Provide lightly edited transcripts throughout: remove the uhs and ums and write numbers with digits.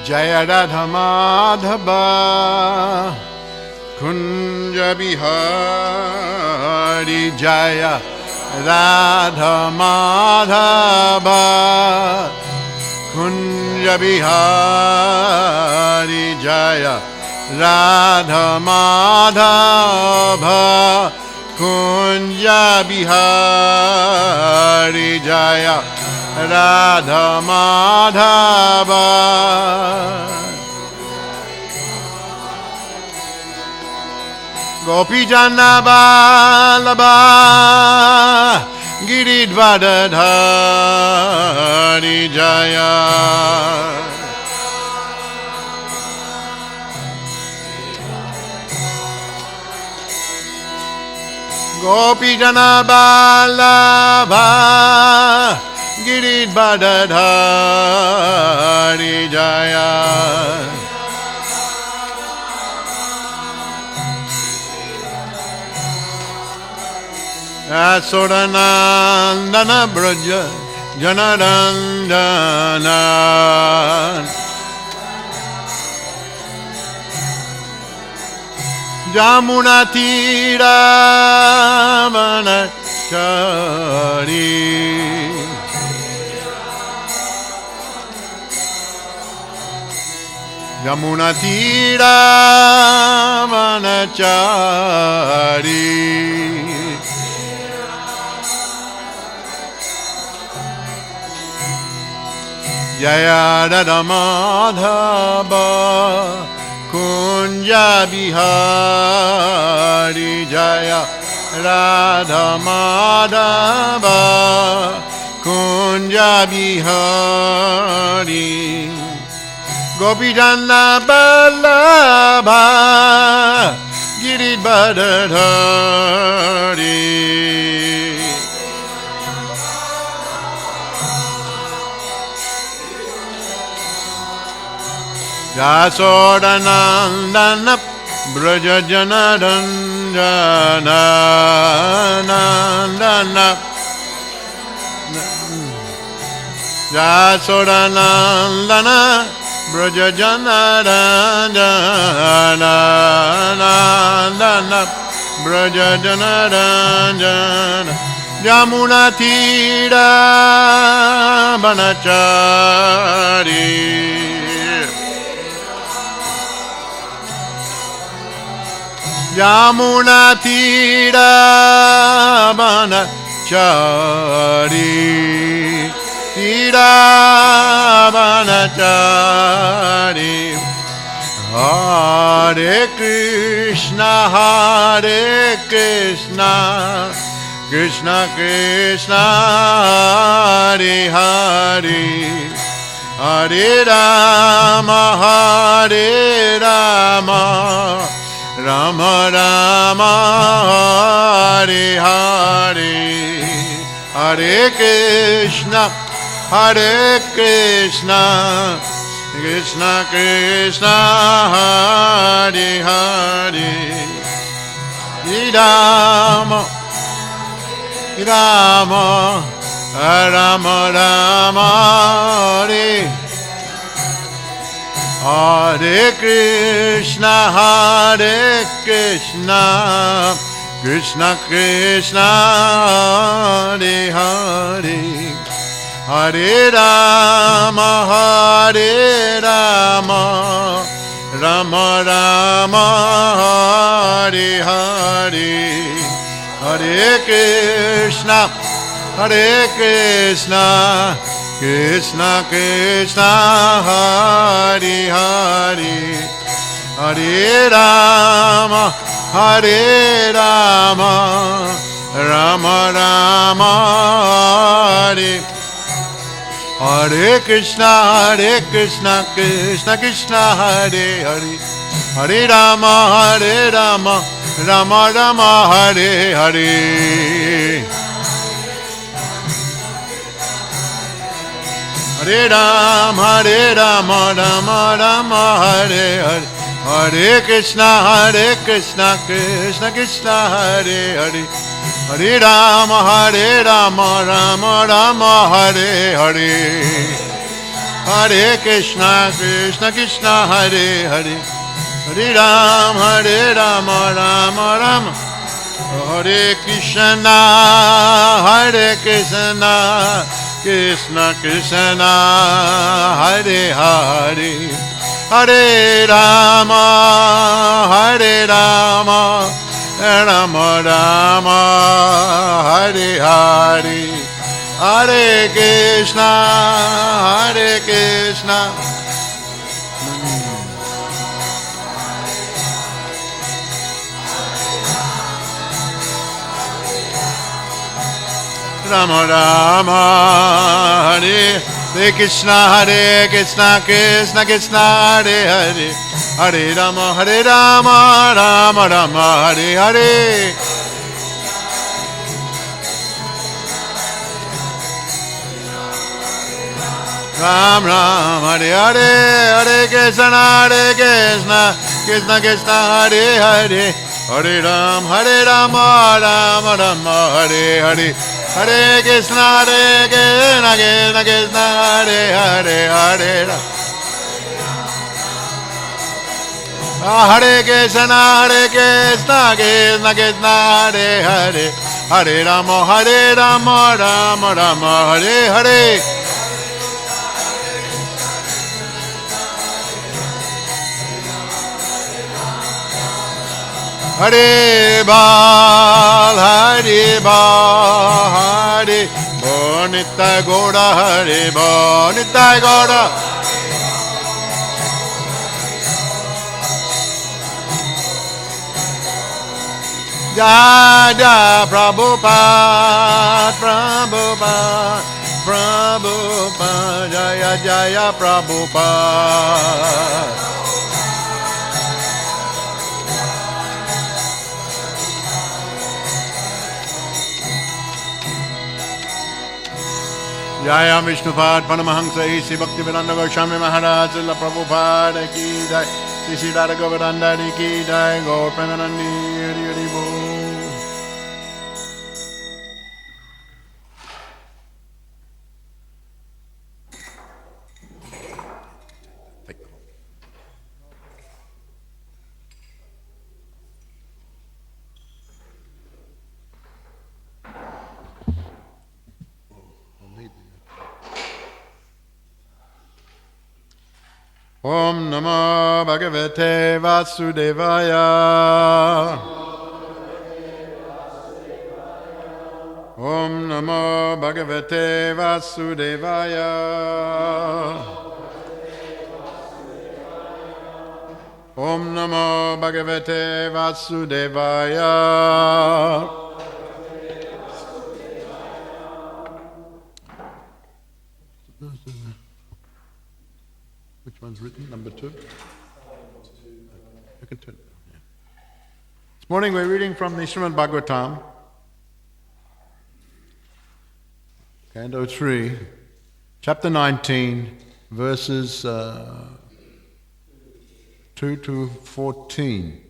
Jaya Radha Madhava Kunja Bihari Jaya Radha Madhava Kunja Bihari Jaya Radha Madhava Kunja Bihari Jaya Radha Madhava Gopi Jana Vallabha Giridvardhari Jaya Gopi Jana Vallabha Giridvardhari Jaya Asuranandana Braja Janarandana Jamuna Tira Vanachari Jamuna Tira Vanachari Jaya Radha Madhava Kunja Bihari Jaya Radha Madhava Kunja Bihari Gopi Jana Vallabha Giridvardhari Jasodanandana Braja Janarandana Nandana Jasodanandana Braja Janarandana Nandana Braja Janarandana Jamuna Tira Vanachari Jamuna Tira Vanachari Tira Vanachari Hare Krishna Hare Krishna Krishna Krishna Hare Hare Hare Rama Hare Rama Rama Rama Hare Hare Hare Krishna Krishna Krishna Hare Hare Hare Rama Rama Rama Rama Hare Hare Krishna Krishna Krishna Hare Hare Hare Rama Rama Rama Hare Hare Hare Krishna Krishna Krishna Hare Hare Hare Rama Rama Rama Hare Hare Krishna Krishna Krishna Hare Hare Hare Rama Rama Rama Hare Hare Hare Rama Rama Rama Hare Hare Hare Krishna Krishna Krishna Hare Hare Hare Rama Rama Rama Hare Hare Hare Krishna, Krishna Krishna, Hare Hare, Hare Rama, Rama Rama, Hare Krishna, Hare Krishna, Krishna Krishna, Hare Hare, Hare Rama, Rama Rama, Hare Hare, Hare Krishna, Hare Krishna, Rama Rama, Hare Krishna, Krishna Krishna, Hare Hare, Hare Rama, Rama Rama, Hare Hare. Ram Ram, Hare Hare, Hare Krishna, Krishna Krishna, Hare Hare, Hare Rama, Rama Rama, Hare Hare, Hare Krishna, Krishna Krishna, Hare Hare, Hare Rama. Hare Krishna, Krishna Krishna, Hare Hare, Hare Rama, Rama Rama, Hare Hare. Hare Bal, Hare Bal, Hare Bal, Nitya Gaura, Hare Bal, Nitya Gaura. Jaya Prabhupada, Prabhupada, Prabhupada, Jaya Jaya Prabhupada. Jaya Vishnupad, Paramahamsa, Sri Bhaktivedanta Goswami Maharaj, Srila Prabhupada ki jai, Sri Radha Govardhana ki jai, Gaur Premanandi, Hari Hari Bol. Om Namo Bhagavate Vasudevaya. Om Namo Bhagavate Vasudevaya. Om Namo Bhagavate Vasudevaya. Which one's written? Number 2? You can turn it down. Yeah. This morning we're reading from the Srimad Bhagavatam, Canto 3, Chapter 19, verses 2 to 14.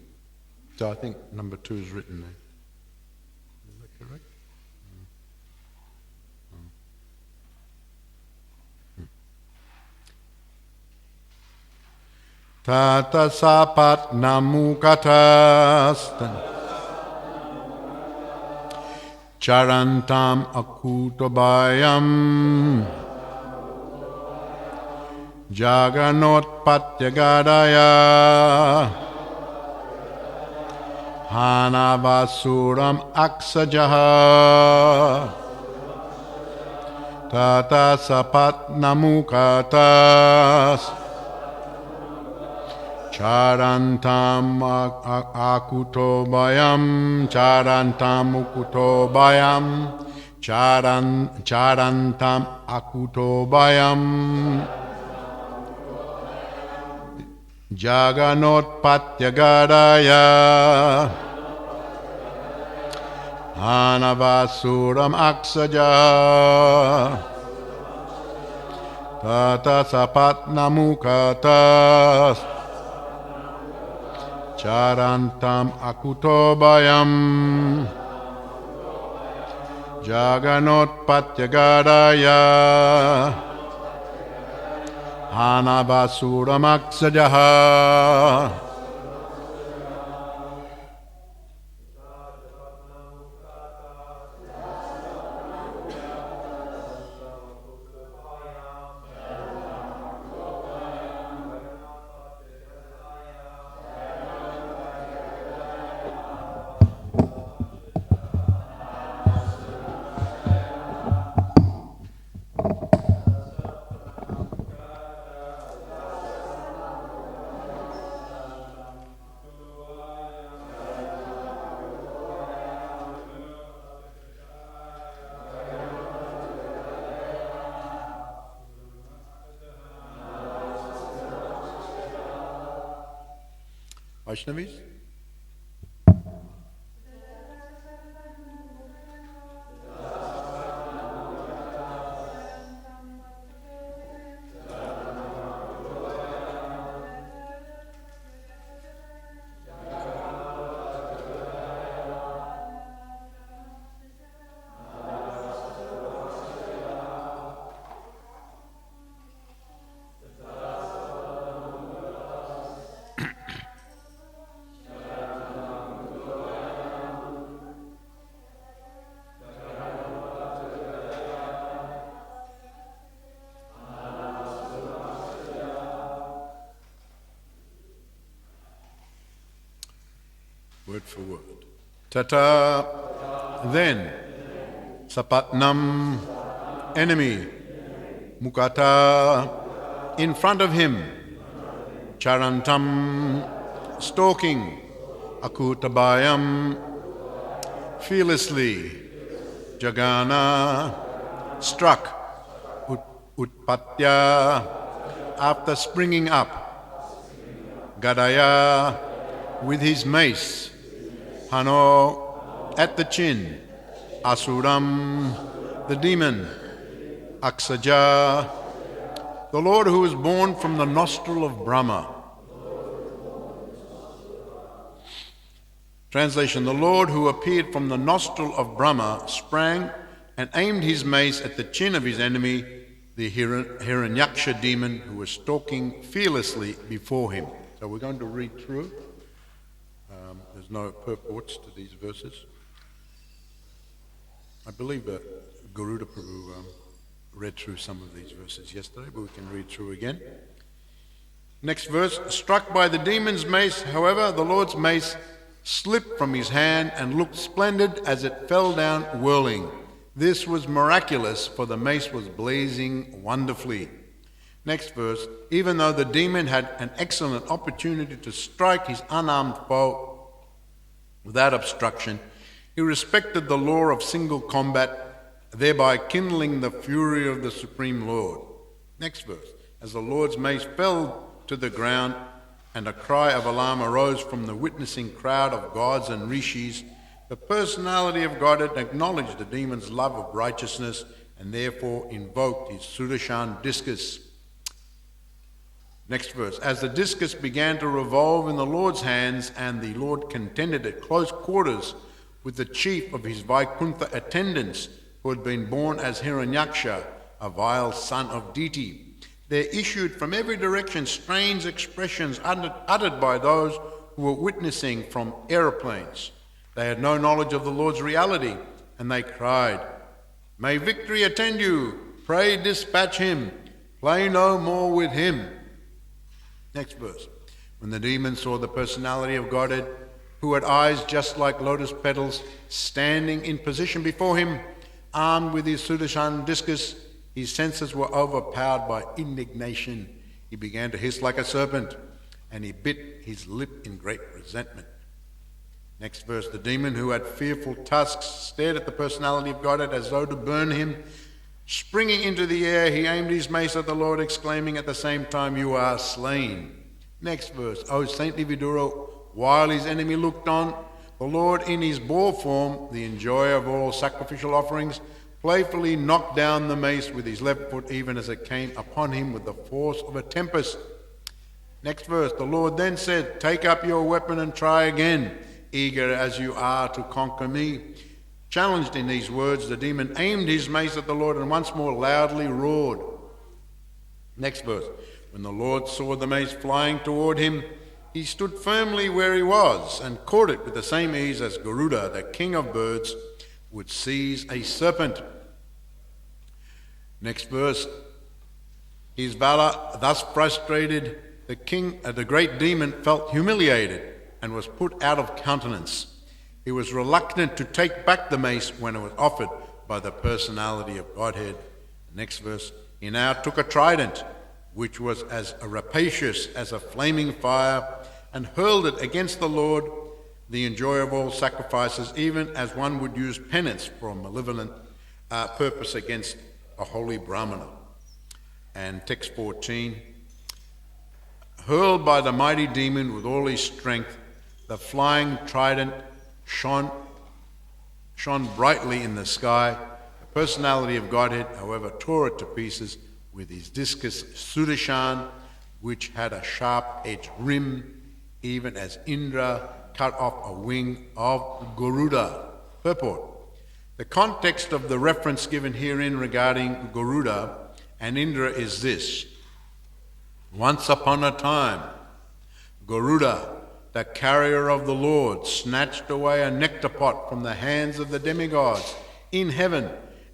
So I think number 2 is written there. Is that correct? Tata sapat namukatas charantam akutobayam jaganot patyagadaya hanavasuram aksajaha tata sapat namukatas charantam akutobayam charantam ukutobayam charantam akutobayam jaganot patyagadaya hanavasuram aksaja tata sapat namukatas charantam akutobayam jaganot patyagadaya Anabasuramaksajaha. Vaishnavis? Word for word. Tata, then, Sapatnam, enemy, Mukata, in front of him, Charantam, stalking, Akutabayam, fearlessly, Jagana, struck, Utpatya, after springing up, Gadaya, with his mace, Hano, at the chin, Asuram, the demon, Aksaja, the Lord who was born from the nostril of Brahma. Translation, the Lord who appeared from the nostril of Brahma sprang and aimed his mace at the chin of his enemy, the Hiranyaksha demon who was stalking fearlessly before him. So we're going to read through. There's no purports to these verses. I believe Garuda Prabhu read through some of these verses yesterday, but we can read through again. Next verse, struck by the demon's mace, however, the Lord's mace slipped from his hand and looked splendid as it fell down whirling. This was miraculous, for the mace was blazing wonderfully. Next verse, even though the demon had an excellent opportunity to strike his unarmed foe without obstruction, he respected the law of single combat, thereby kindling the fury of the Supreme Lord. Next verse, as the Lord's mace fell to the ground and a cry of alarm arose from the witnessing crowd of gods and rishis, the personality of Godhead acknowledged the demon's love of righteousness and therefore invoked his Sudarshan discus. Next verse, as the discus began to revolve in the Lord's hands and the Lord contended at close quarters with the chief of his Vaikuntha attendants who had been born as Hiranyaksha, a vile son of Diti, there issued from every direction strange expressions uttered by those who were witnessing from aeroplanes. They had no knowledge of the Lord's reality, and they cried, "May victory attend you! Pray dispatch him! Play no more with him!" Next verse. When the demon saw the personality of Godhead, who had eyes just like lotus petals, standing in position before him, armed with his Sudarshan discus, his senses were overpowered by indignation. He began to hiss like a serpent, and he bit his lip in great resentment. Next verse, the demon who had fearful tusks stared at the personality of Godhead as though to burn him. Springing into the air, he aimed his mace at the Lord, exclaiming at the same time, "You are slain." Next verse, O saintly Vidura, while his enemy looked on, the Lord in his boar form, the enjoyer of all sacrificial offerings, playfully knocked down the mace with his left foot even as it came upon him with the force of a tempest. Next verse, the Lord then said, "Take up your weapon and try again, eager as you are to conquer me." Challenged in these words, the demon aimed his mace at the Lord and once more loudly roared. Next verse, When the Lord saw the mace flying toward him, he stood firmly where he was and caught it with the same ease as Garuda, the king of birds, would seize a serpent. Next verse. His valor thus frustrated, the great demon felt humiliated and was put out of countenance. He was reluctant to take back the mace when it was offered by the personality of Godhead. Next verse. He now took a trident, which was as rapacious as a flaming fire, and hurled it against the Lord, the enjoyer of all sacrifices, even as one would use penance for a malevolent purpose against a holy Brahmana. And text 14, hurled by the mighty demon with all his strength, the flying trident shone brightly in the sky. The personality of Godhead, however, tore it to pieces with his discus Sudarshan, which had a sharp-edged rim, even as Indra cut off a wing of Garuda. Purport. The context of the reference given herein regarding Garuda and Indra is this. Once upon a time, Garuda, the carrier of the Lord, snatched away a nectar pot from the hands of the demigods in heaven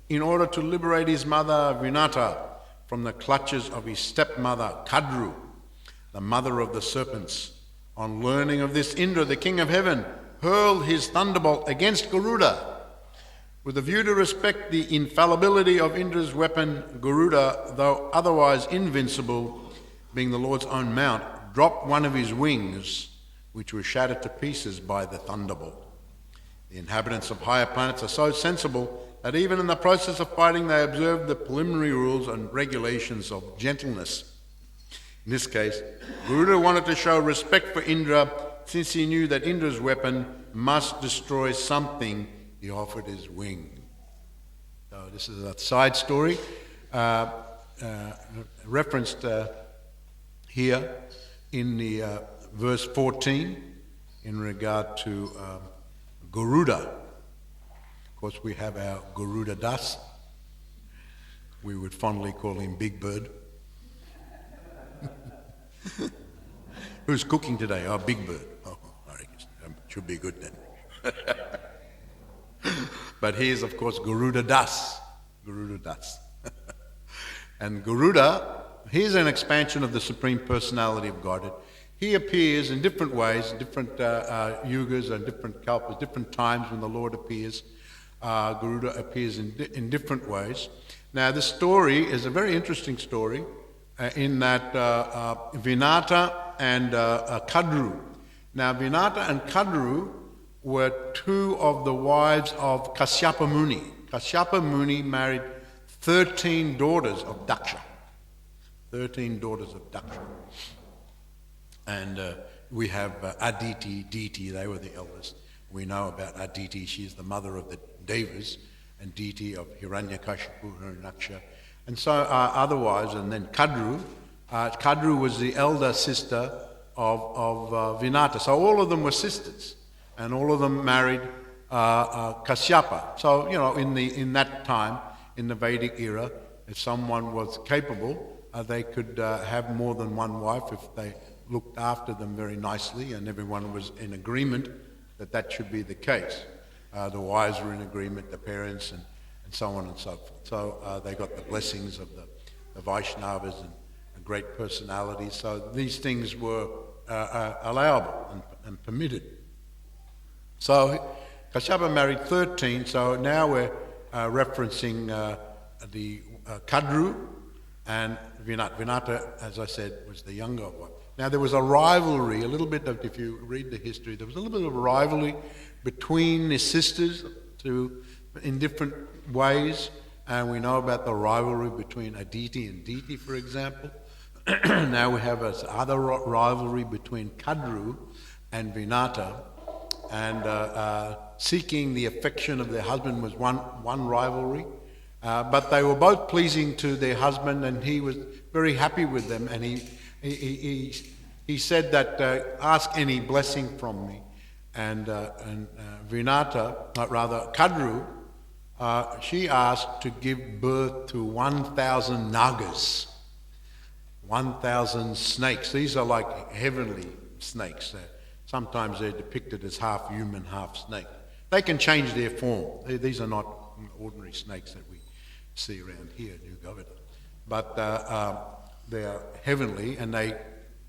in order to liberate his mother Vinata from the clutches of his stepmother Kadru, the mother of the serpents. On learning of this, Indra, the king of heaven, hurled his thunderbolt against Garuda. With a view to respect the infallibility of Indra's weapon, Garuda, though otherwise invincible, being the Lord's own mount, dropped one of his wings, which was shattered to pieces by the thunderbolt. The inhabitants of higher planets are so sensible that even in the process of fighting they observe the preliminary rules and regulations of gentleness. In this case, Garuda wanted to show respect for Indra since he knew that Indra's weapon must destroy something. He offered his wing. So this is a side story referenced here in the verse 14 in regard to Garuda. Of course, we have our Garuda Das. We would fondly call him Big Bird. Who's cooking today? Oh, Big Bird. Oh, I reckon it should be good then. But he is, of course, Garuda Das. Garuda Das. And Garuda, he is an expansion of the Supreme Personality of Godhead. He appears in different ways, different yugas and different kalpas, different times when the Lord appears. Garuda appears in different ways. Now, this story is a very interesting story in that Vinata and Kadru. Now, Vinata and Kadru were two of the wives of Kashyapa Muni. Kashyapa Muni married 13 daughters of Daksha. 13 daughters of Daksha. And we have Aditi, Diti, they were the eldest. We know about Aditi, she's the mother of the Devas, and Diti of Hiranyakashipu, Hiranyaksha. And so otherwise, and then Kadru. Kadru was the elder sister of Vinata. So all of them were sisters, and all of them married Kashyapa. So, you know, in that time, in the Vedic era, if someone was capable, they could have more than one wife if they looked after them very nicely, and everyone was in agreement that that should be the case. The wives were in agreement, the parents, and so on and so forth. So they got the blessings of the Vaishnavas and great personalities. So these things were allowable and permitted. So Kashyapa married 13, so now we're referencing the Kadru and Vinata. Vinata, as I said, was the younger one. Now there was a rivalry, a little bit of, if you read the history, there was a little bit of a rivalry between the sisters in different ways, and we know about the rivalry between Aditi and Diti, for example. Now we have another rivalry between Kadru and Vinata, and seeking the affection of their husband was one rivalry, but they were both pleasing to their husband, and he was very happy with them, and he said that ask any blessing from me, and Vinata, rather Kadru, she asked to give birth to 1,000 Nagas. 1,000 snakes. These are like heavenly snakes. Sometimes they're depicted as half human, half snake. They can change their form. These are not ordinary snakes that we see around here at New Govardhana. But they are heavenly, and they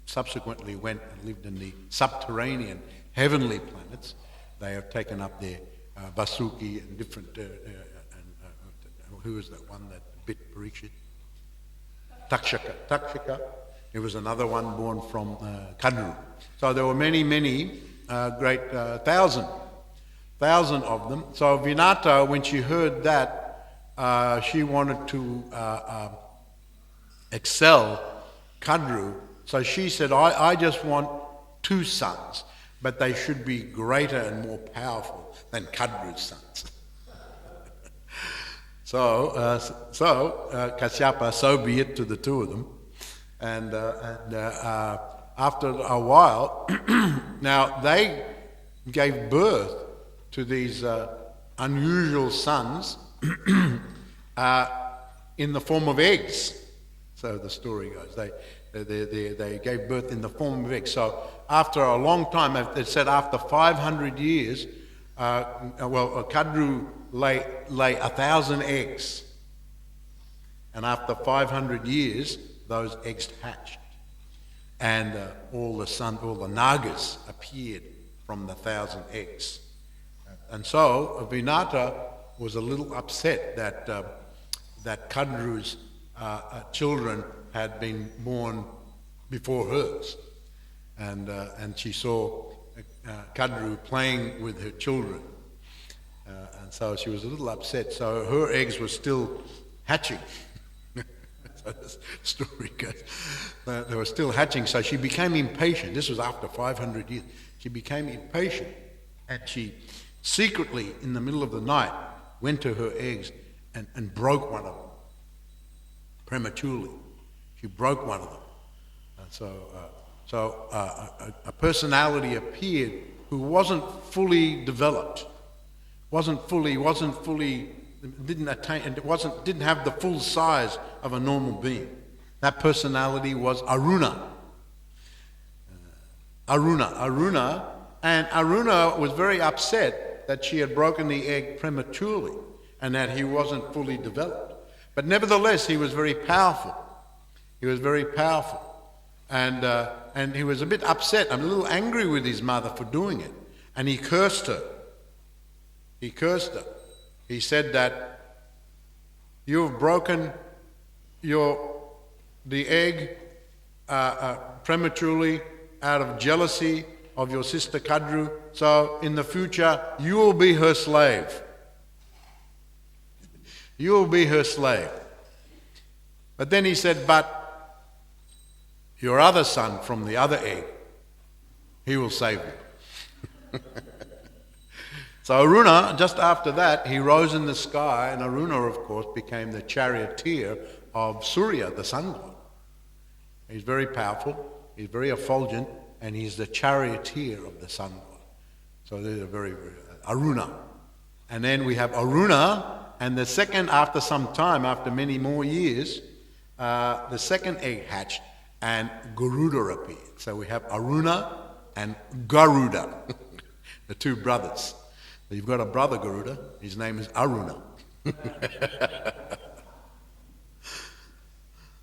subsequently went and lived in the subterranean heavenly planets. They have taken up their Vasuki and different... who was that one that bit Parikshit? Takshaka. There was another one born from Kadru. So there were many, great thousand of them. So Vinata, when she heard that, she wanted to excel Kadru. So she said, I just want 2 sons, but they should be greater and more powerful than Kadru's sons. So Kashyapa, so be it to the 2 of them. And after a while, now they gave birth to these unusual sons in the form of eggs. So the story goes. They gave birth in the form of eggs. So after a long time, it said after 500 years, Kadru lay 1,000 eggs. And after 500 years, those eggs hatched. And all the Nagas appeared from the 1,000 eggs. And so Vinata was a little upset that Kadru's children had been born before hers. And she saw Kadru playing with her children. And so she was a little upset. So her eggs were still hatching. So the story goes. They were still hatching. So she became impatient. This was after 500 years. She became impatient. And she secretly, in the middle of the night, went to her eggs and broke one of them. Prematurely. She broke one of them. And so a personality appeared who wasn't fully developed. Didn't have the full size of a normal being. That personality was Aruna. And Aruna was very upset that she had broken the egg prematurely and that he wasn't fully developed. But nevertheless, he was very powerful. And he was a bit upset, a little angry with his mother for doing it. And he cursed her. He said that you have broken the egg prematurely out of jealousy of your sister Kadru. So in the future, you will be her slave. You will be her slave. But then he said, but your other son from the other egg, he will save you. So Aruna, just after that, he rose in the sky, and Aruna, of course, became the charioteer of Surya, the sun god. He's very powerful, he's very effulgent, and he's the charioteer of the sun god. So they're very, Aruna. And then we have Aruna, and the second, after some time, after many more years, the second egg hatched, and Garuda appeared. So we have Aruna and Garuda, the 2 brothers. So you've got a brother Garuda, his name is Aruna.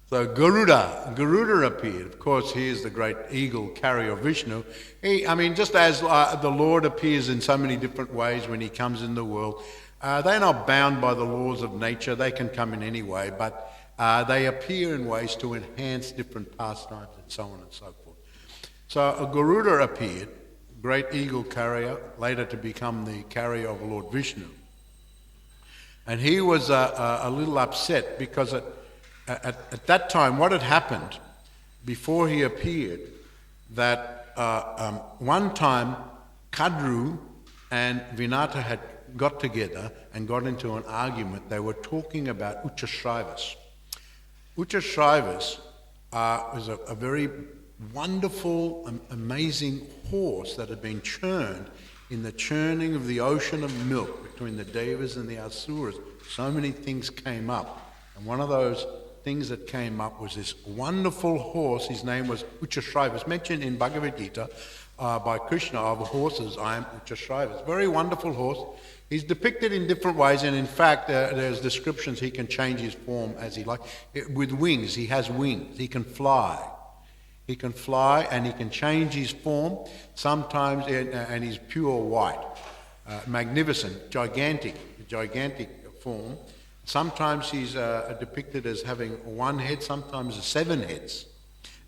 So Garuda appeared. Of course, he is the great eagle carrier of Vishnu. Just as the Lord appears in so many different ways when he comes in the world, they're not bound by the laws of nature. They can come in any way, but they appear in ways to enhance different pastimes and so on and so forth. So Garuda appeared, great eagle carrier, later to become the carrier of Lord Vishnu. And he was a little upset because at that time, what had happened before he appeared, that one time Kadru and Vinata had got together and got into an argument. They were talking about Uchashrivas. Uchashrivas was a very wonderful, amazing horse that had been churned in the churning of the ocean of milk between the Devas and the Asuras. So many things came up. And one of those things that came up was this wonderful horse. His name was Uchashraiva. It's mentioned in Bhagavad Gita by Krishna of horses. I am Uchashraiva. It's a very wonderful horse. He's depicted in different ways, and in fact, there's descriptions he can change his form as he likes. With wings, he has wings. He can fly. He can fly, and he can change his form sometimes, and he's pure white, magnificent, gigantic form. Sometimes he's depicted as having one head, sometimes 7 heads,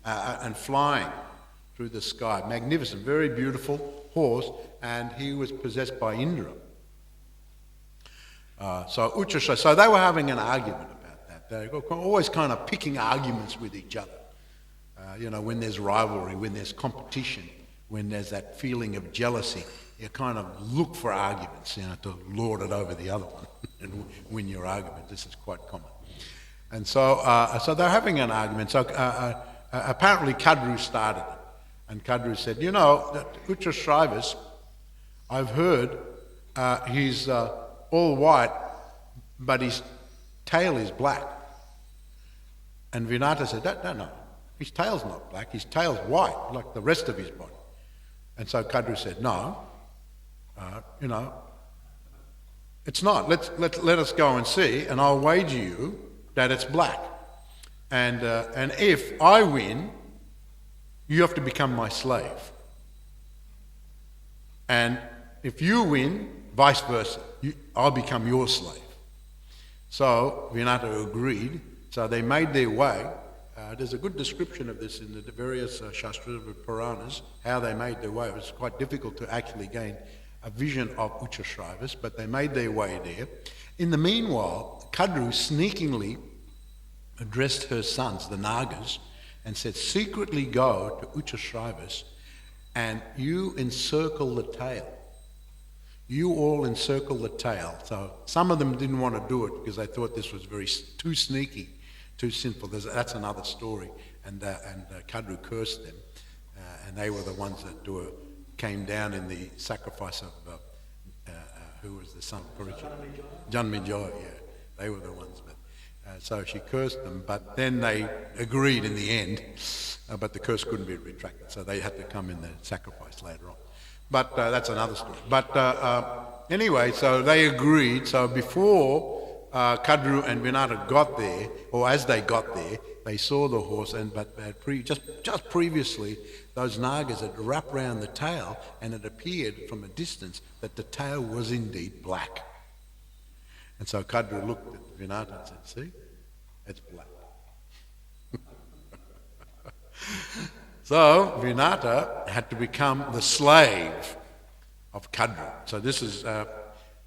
and flying through the sky. Magnificent, very beautiful horse, and he was possessed by Indra. So they were having an argument about that. They were always kind of picking arguments with each other. When there's rivalry, when there's competition, when there's that feeling of jealousy, you kind of look for arguments, to lord it over the other one and win your argument. This is quite common. And so they're having an argument. So apparently Kadru started it. And Kadru said, that Uchashraiva, I've heard he's all white, but his tail is black. And Vinata said, no, his tail's not black, his tail's white, like the rest of his body. And so Kadru said, no, it's not. Let us go and see, and I'll wager you that it's black. And if I win, you have to become my slave. And if you win, vice versa, I'll become your slave. So Vinata agreed. So they made their way. There's a good description of this in the various Shastras, Puranas, how they made their way. It was quite difficult to actually gain a vision of Uchashraiva, but they made their way there. In the meanwhile, Kadru sneakingly addressed her sons, the Nagas, and said, secretly go to Uchashraiva and you encircle the tail. You all encircle the tail. So some of them didn't want to do it because they thought this was too sneaky, too sinful. That's another story. And Kadru cursed them, and they were the ones that came down in the sacrifice of who was the son of Parikshit? Janmejoy. Yeah, they were the ones. So she cursed them, but then they agreed in the end. But the curse couldn't be retracted, so they had to come in the sacrifice later on. But that's another story. But anyway, so they agreed. So before Kadru and Vinata got there, or as they got there, they saw the horse, but just previously, those Nagas had wrapped round the tail, and it appeared from a distance that the tail was indeed black. And so Kadru looked at Vinata and said, see, it's black. So Vinata had to become the slave of Kadru. So this is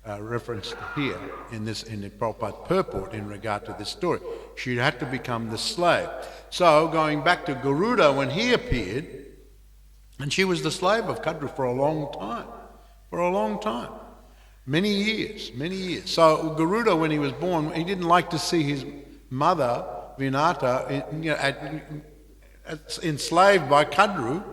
referenced here in the Prabhupada purport in regard to this story. She had to become the slave. So going back to Garuda, when he appeared, and she was the slave of Kadru for a long time. Many years. So Garuda, when he was born, he didn't like to see his mother, Vinata, enslaved by Kadru.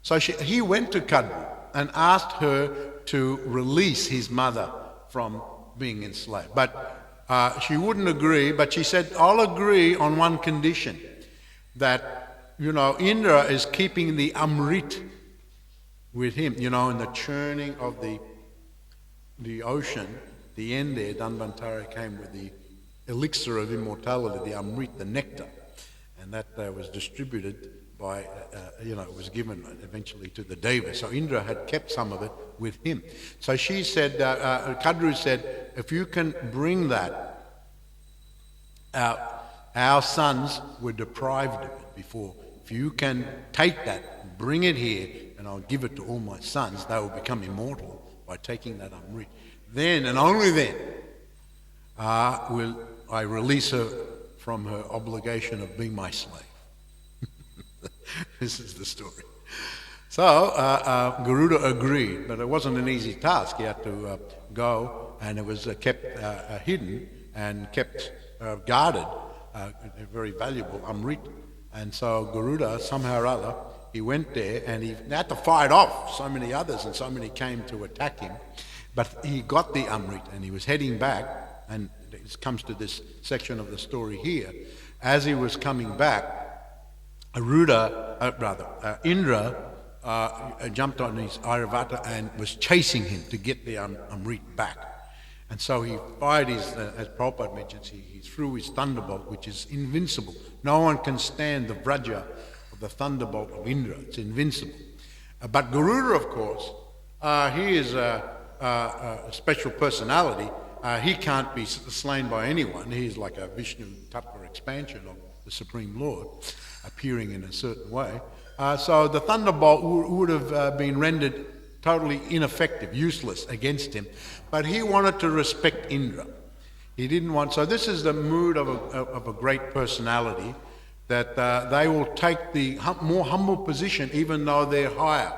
So he went to Kadru and asked her to release his mother from being enslaved. But she wouldn't agree, but she said, I'll agree on one condition, that, Indra is keeping the Amrit with him, in the churning of the ocean, the end there, Dhanvantari came with the elixir of immortality, the Amrit, the nectar, and that was distributed by, it was given eventually to the Devas. So Indra had kept some of it with him. So she said, Kadru said, if you can bring that, our sons were deprived of it before. If you can take that, bring it here, and I'll give it to all my sons, they will become immortal by taking that Amrit. Then, and only then, will I release her from her obligation of being my slave. This is the story. So Garuda agreed, but it wasn't an easy task. He had to go, and it was kept hidden and kept guarded, a very valuable Amrit. And so Garuda, somehow or other, he went there, and he had to fight off so many others, and so many came to attack him. But he got the Amrit, and he was heading back, and it comes to this section of the story here, as he was coming back, Indra jumped on his Airavata and was chasing him to get the Amrit back. And so he fired his, as Prabhupada mentions, he threw his thunderbolt, which is invincible. No one can stand the Vraja of the thunderbolt of Indra. It's invincible. But Garuda, of course, he is a special personality. He can't be slain by anyone. He's like a Vishnu Thakur expansion of the Supreme Lord, appearing in a certain way. So the thunderbolt would have been rendered totally ineffective, useless against him. But he wanted to respect Indra. He didn't want... So this is the mood of a great personality, that they will take the more humble position even though they're higher.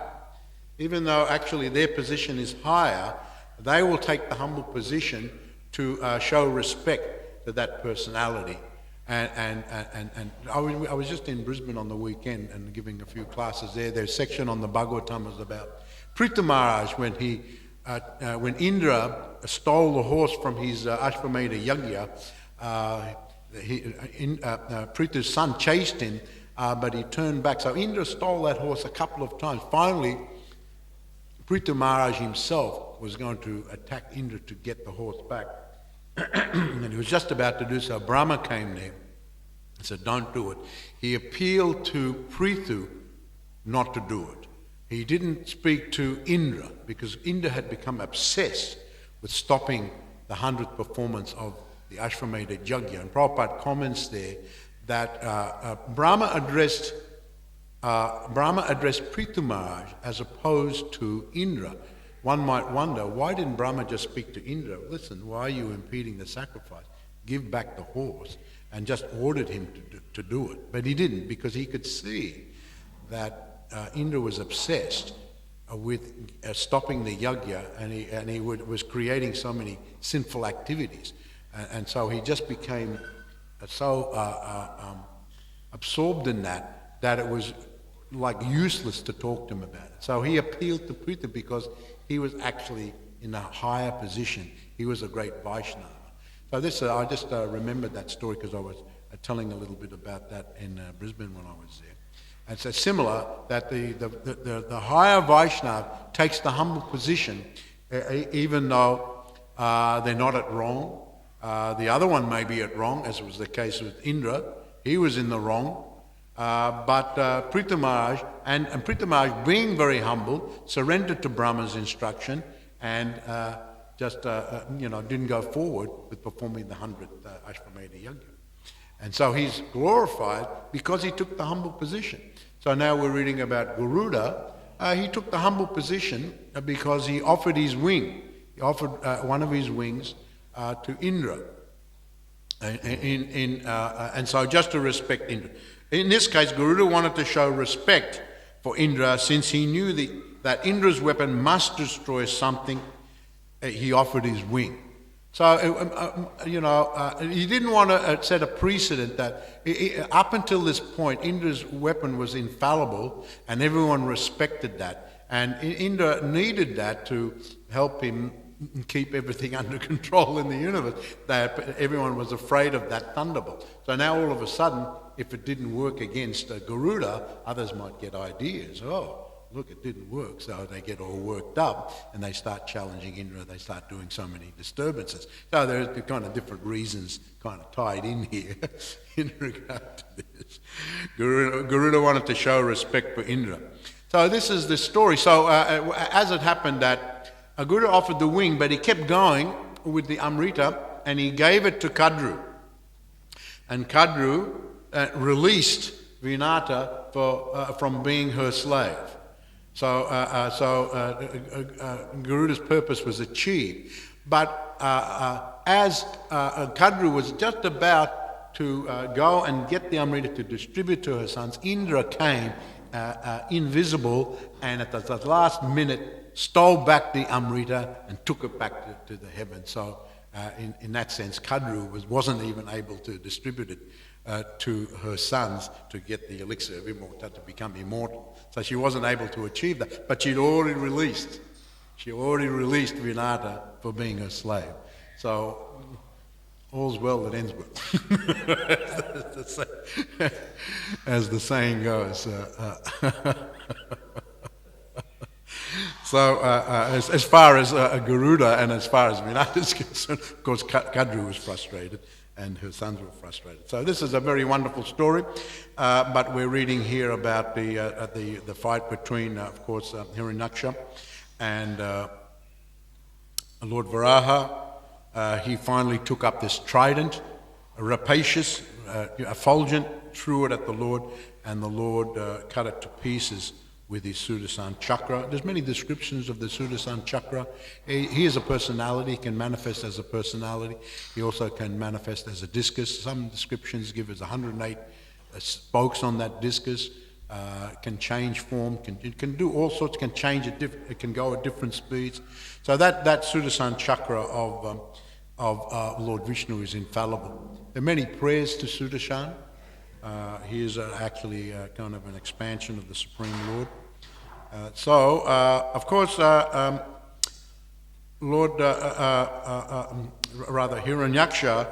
Even though actually their position is higher, they will take the humble position to show respect to that personality. And I was just in Brisbane on the weekend and giving a few classes there. Their section on the Bhagavatam was about Prithu Maharaj when Indra stole the horse from his Ashvamedha Yajna. Prithu's son chased him, but he turned back. So Indra stole that horse a couple of times. Finally, Prithu Maharaj himself was going to attack Indra to get the horse back. And he was just about to do so. Brahma came there and said, don't do it. He appealed to Prithu not to do it. He didn't speak to Indra because Indra had become obsessed with stopping the 100th performance of the Ashvamedha Yajna. And Prabhupada comments there that Brahma addressed Prithu Maharaj as opposed to Indra. One might wonder, why didn't Brahma just speak to Indra? Listen, why are you impeding the sacrifice? Give back the horse, and just ordered him to do it. But he didn't, because he could see that Indra was obsessed with stopping the yajna, and he was creating so many sinful activities. And so he just became so absorbed in that it was like useless to talk to him about it. So he appealed to Prithu because he was actually in a higher position. He was a great Vaishnava. So this, I just remembered that story because I was telling a little bit about that in Brisbane when I was there. And so similar, that the higher Vaishnava takes the humble position, even though they're not at wrong. The other one may be at wrong, as was the case with Indra. He was in the wrong. But Prithu Maharaj, and Prithu Maharaj, being very humble, surrendered to Brahma's instruction and didn't go forward with performing the 100th Ashvamedha Yajna. And so he's glorified because he took the humble position. So now we're reading about Garuda. He took the humble position because he offered his wing. He offered one of his wings to Indra. And so just to respect Indra. In this case, Garuda wanted to show respect for Indra since he knew that Indra's weapon must destroy something. He offered his wing. So, he didn't want to set a precedent that up until this point, Indra's weapon was infallible and everyone respected that. And Indra needed that to help him keep everything under control in the universe. Everyone was afraid of that thunderbolt. So now all of a sudden, if it didn't work against Garuda, others might get ideas. Oh, look, it didn't work. So they get all worked up and they start challenging Indra. They start doing so many disturbances. So there's kind of different reasons kind of tied in here in regard to this. Garuda wanted to show respect for Indra. So this is the story. So as it happened that Garuda offered the wing, but he kept going with the Amrita and he gave it to Kadru. And Kadru released Vinata from being her slave. So Garuda's purpose was achieved. But as Kadru was just about to go and get the Amrita to distribute to her sons, Indra came invisible and at the last minute stole back the Amrita and took it back to the heaven. So in that sense, Kadru wasn't even able to distribute it to her sons to get the elixir of immortality, to become immortal. So she wasn't able to achieve that, but she'd already released Vinata for being her slave. So all's well that ends well, as the saying goes. So as far as Garuda and as far as Vinod is concerned, of course Kadru was frustrated and her sons were frustrated. So this is a very wonderful story, but we're reading here about the fight between, of course, Hiranyaksha and Lord Varaha. He finally took up this trident, rapacious, effulgent, threw it at the Lord, and the Lord cut it to pieces with his Sudarshan chakra. There's many descriptions of the Sudarshan chakra. He is a personality, he can manifest as a personality. He also can manifest as a discus. Some descriptions give us 108 spokes on that discus, can change form, can do all sorts, can change it can go at different speeds. So that Sudarshan chakra of Lord Vishnu is infallible. There are many prayers to Sudarshan. He is actually kind of an expansion of the Supreme Lord. Of course, Hiranyaksha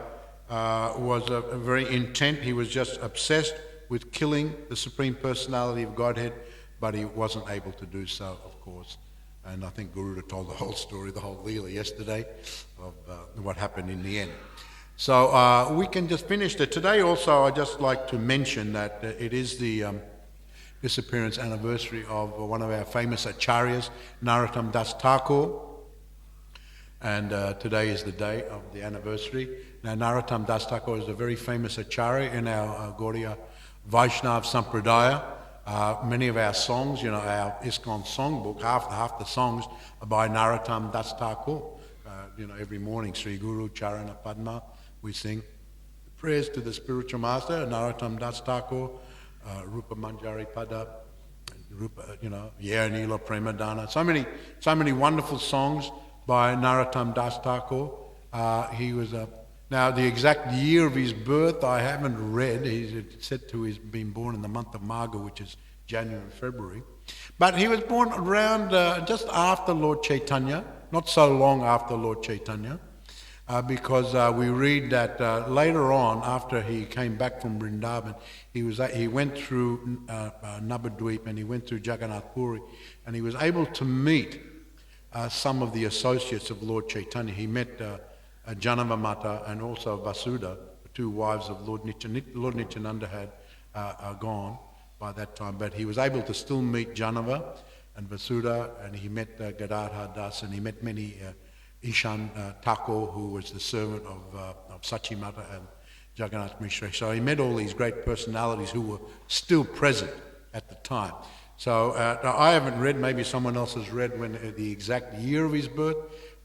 was very intent. He was just obsessed with killing the Supreme Personality of Godhead, but he wasn't able to do so, of course. And I think Garuda told the whole story, the whole Leela yesterday, of what happened in the end. So we can just finish that. Today also I'd just like to mention that it is the disappearance anniversary of one of our famous acharyas, Narrotama Das Thakur. And today is the day of the anniversary. Now Narrotama Das Thakur is a very famous acharya in our Gaudiya Vaishnav Sampradaya. Many of our songs, our ISKCON songbook, half the songs are by Narrotama Das Thakur. Every morning, Sri Guru Charana Padma, we sing prayers to the spiritual master, Narrotama Das Thakur, Rupa Manjari Pada, Rupa, Yer Nila Premadana. So many wonderful songs by Narrotama Das Thakur. He was now the exact year of his birth I haven't read. He's said to have been born in the month of Magha, which is January and February. But he was born around just after Lord Chaitanya, not so long after Lord Chaitanya, because we read that later on, after he came back from Vrindavan, he went through Nabadweep and he went through Jagannath Puri, and he was able to meet some of the associates of Lord Chaitanya. He met Janavamata and also Vasudha, the two wives of Lord Nityananda. Lord Nityananda had gone by that time, but he was able to still meet Janava and Vasudha, and he met Gadadhar Das, and he met many Ishan Thakur, who was the servant of Sachimata and Jagannath Mishra. So he met all these great personalities who were still present at the time. So I haven't read, maybe someone else has read when the exact year of his birth,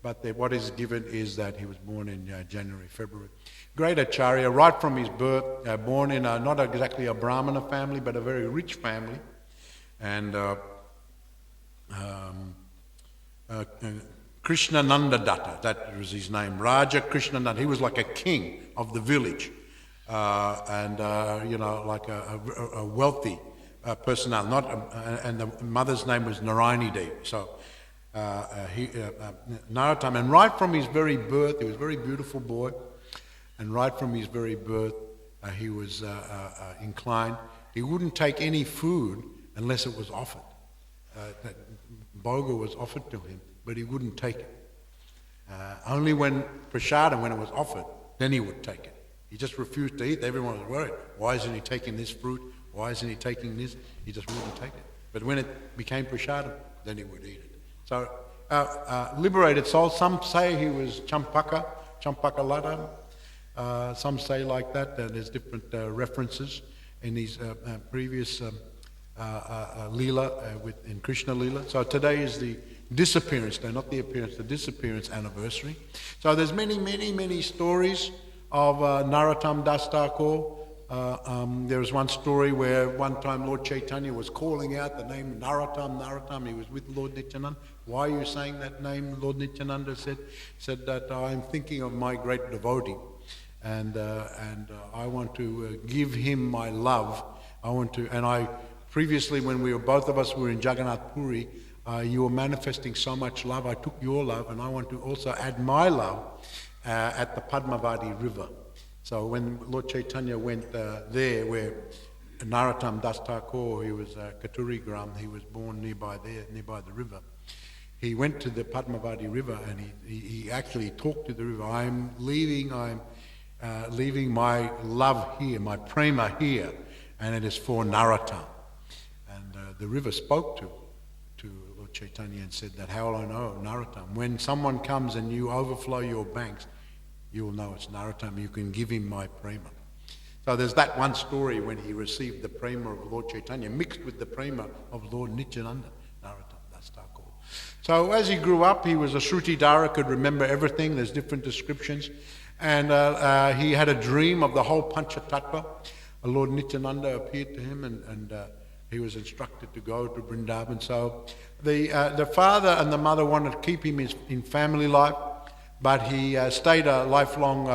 but what is given is that he was born in January, February. Great Acharya, right from his birth, born in not exactly a Brahmana family, but a very rich family. And Krishnananda Datta, that was his name, Raja Krishnananda. He was like a king of the village, like a wealthy personality. And the mother's name was Narayani Devi. So Narrotama, and right from his very birth, he was a very beautiful boy, and right from his very birth, he was inclined. He wouldn't take any food unless it was offered. Bhoga was offered to him, but he wouldn't take it. Only when prasadam, when it was offered, then he would take it. He just refused to eat. Everyone was worried. Why isn't he taking this fruit? Why isn't he taking this? He just wouldn't take it. But when it became prasadam, then he would eat it. So, liberated soul, some say he was Champaka Lada. Some say like that. There's different references in these previous Leela, in Krishna Leela. So today is the disappearance day, not the appearance, the disappearance anniversary. So there's many stories of Narrotama Das Thakur. There was one story where one time Lord Chaitanya was calling out the name Narrotama. He was with Lord Nityananda. Why are you saying that name? Lord Nityananda said that I'm thinking of my great devotee, and I want to give him my love. Previously, when both of us were in Jagannath Puri, you were manifesting so much love. I took your love, and I want to also add my love. at the Padmavati River. So when Lord Chaitanya went there, where Narrotama Das Thakur, he was Katuri Gram, he was born nearby the river. He went to the Padmavati River and he actually talked to the river. I'm leaving my love here, my prema here, and it is for Narrotama. And the river spoke to Lord Chaitanya and said that, how will I know Narrotama? When someone comes and you overflow your banks, you will know it's Narrotama. You can give him my prema. So there's that one story when he received the prema of Lord Chaitanya mixed with the prema of Lord Nityananda, Narrotama Das Thakur. So as he grew up, he was a Shrutidara, could remember everything. There's different descriptions. And he had a dream of the whole Panchatattva. Lord Nityananda appeared to him and he was instructed to go to Vrindavan. So the father and the mother wanted to keep him in family life, but he stayed a lifelong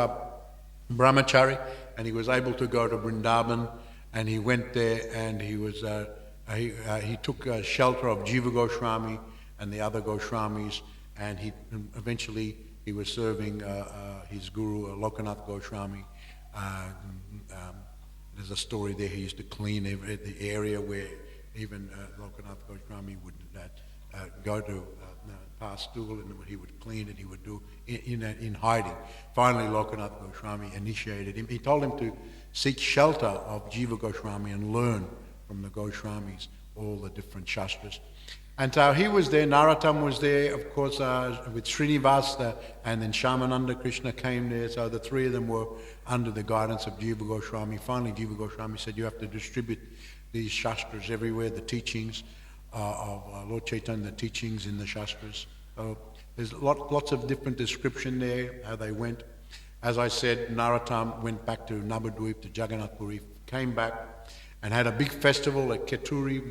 brahmachari, and he was able to go to Vrindavan, and he went there and he took shelter of Jiva Goswami and the other Goswamis, and eventually he was serving his guru Lokanath Goswami. There's a story there, he used to clean the area where even Lokanath Goswami would go to pass stool, and he would clean it, he would do in hiding. Finally Lokanath Goswami initiated him. He told him to seek shelter of Jiva Goswami and learn from the Goswamis all the different shastras. And so he was there, Narrotama was there, of course, with Srinivasa, and then Shamananda Krishna came there, so the three of them were under the guidance of Jiva Goswami. Finally, Jiva Goswami said, you have to distribute these shastras everywhere, the teachings of Lord Chaitanya, the teachings in the shastras. So there's lots of different description there, how they went. As I said, Narrotama went back to Navadvip, to Jagannath Puri, came back, and had a big festival at Keturi,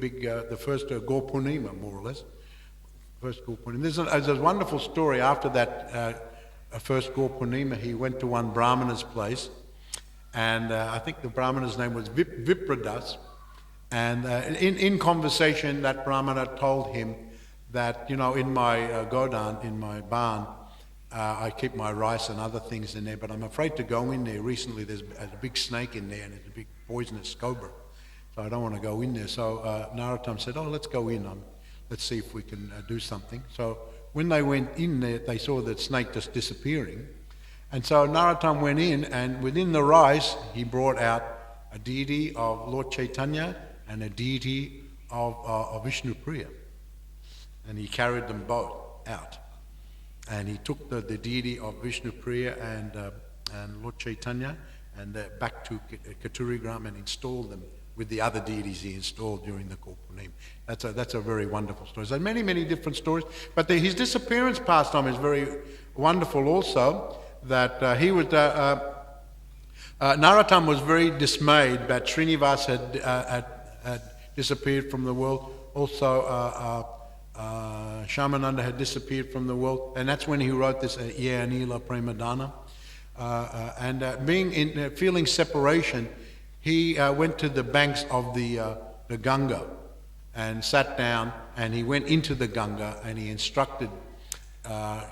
the first Gopurnima, more or less. First Gopurnima. There's a wonderful story. After that first Gopurnima, he went to one Brahmana's place, and I think the Brahmana's name was Vipradas. And in conversation, that Brahmana told him that, in my Godan, in my barn, I keep my rice and other things in there, but I'm afraid to go in there. Recently, there's a big snake in there, and it's a big poisonous cobra. So I don't want to go in there. So Narrotama said, let's go in. Let's see if we can do something. So when they went in there, they saw the snake just disappearing. And so Narrotama went in, and within the rice, he brought out a deity of Lord Chaitanya and a deity of Vishnu Priya. And he carried them both out. And he took the deity of Vishnu Priya and Lord Chaitanya and back to Katuri Gram and installed them with the other deities he installed during the Gopurnima. That's a very wonderful story. So many, many different stories. But his disappearance pastime is very wonderful also, that he was... Narrotama was very dismayed that Srinivasa had disappeared from the world. Also, Shamananda had disappeared from the world. And that's when he wrote this Ye Anila Premadana. Feeling separation, he went to the banks of the Ganga and sat down, and he went into the Ganga and he instructed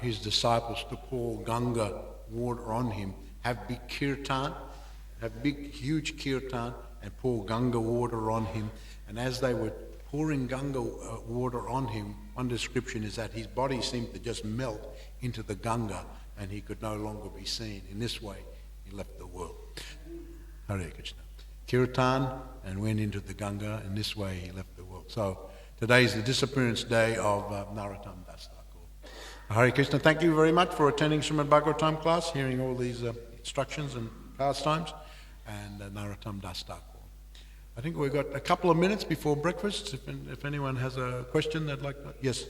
his disciples to pour Ganga water on him, have big kirtan, huge kirtan, and pour Ganga water on him. And as they were pouring Ganga water on him, one description is that his body seemed to just melt into the Ganga and he could no longer be seen. In this way, he left the world. Hare Krishna. Kirtan and went into the Ganga. In this way, he left the world. So today is the disappearance day of Narrotama Das Thakur. Hare Krishna. Thank you very much for attending Srimad Bhagavatam class, hearing all these instructions and pastimes, and Narrotama Das Thakur. I think we've got a couple of minutes before breakfast. If anyone has a question they'd like to... Yes.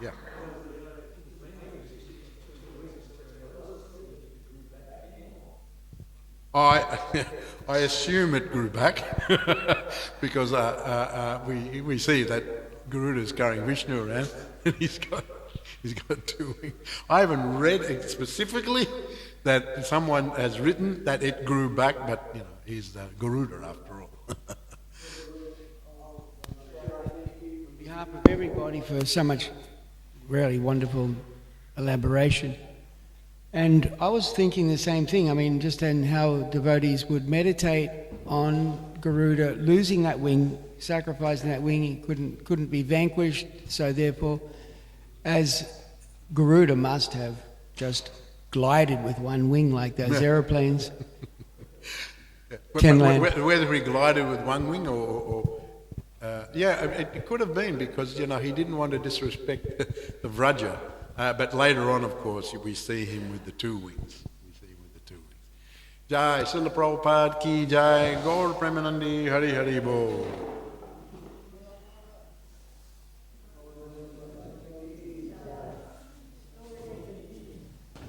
Yeah. I assume it grew back because we see that Garuda is carrying Vishnu around and he's got two wings. I haven't read it specifically that someone has written that it grew back, but he's the Garuda after all. On behalf of everybody for so much really wonderful elaboration. And I was thinking the same thing. I mean, just in how devotees would meditate on Garuda losing that wing, sacrificing that wing, he couldn't be vanquished. So therefore, as Garuda must have just glided with one wing like those aeroplanes. Whether he glided with one wing it could have been because, he didn't want to disrespect the Vraja. But later on, of course, we see him with the two wings. Jai, Srila Prabhupada ki jai, Gaur Premanandi, Hari Hari Bol.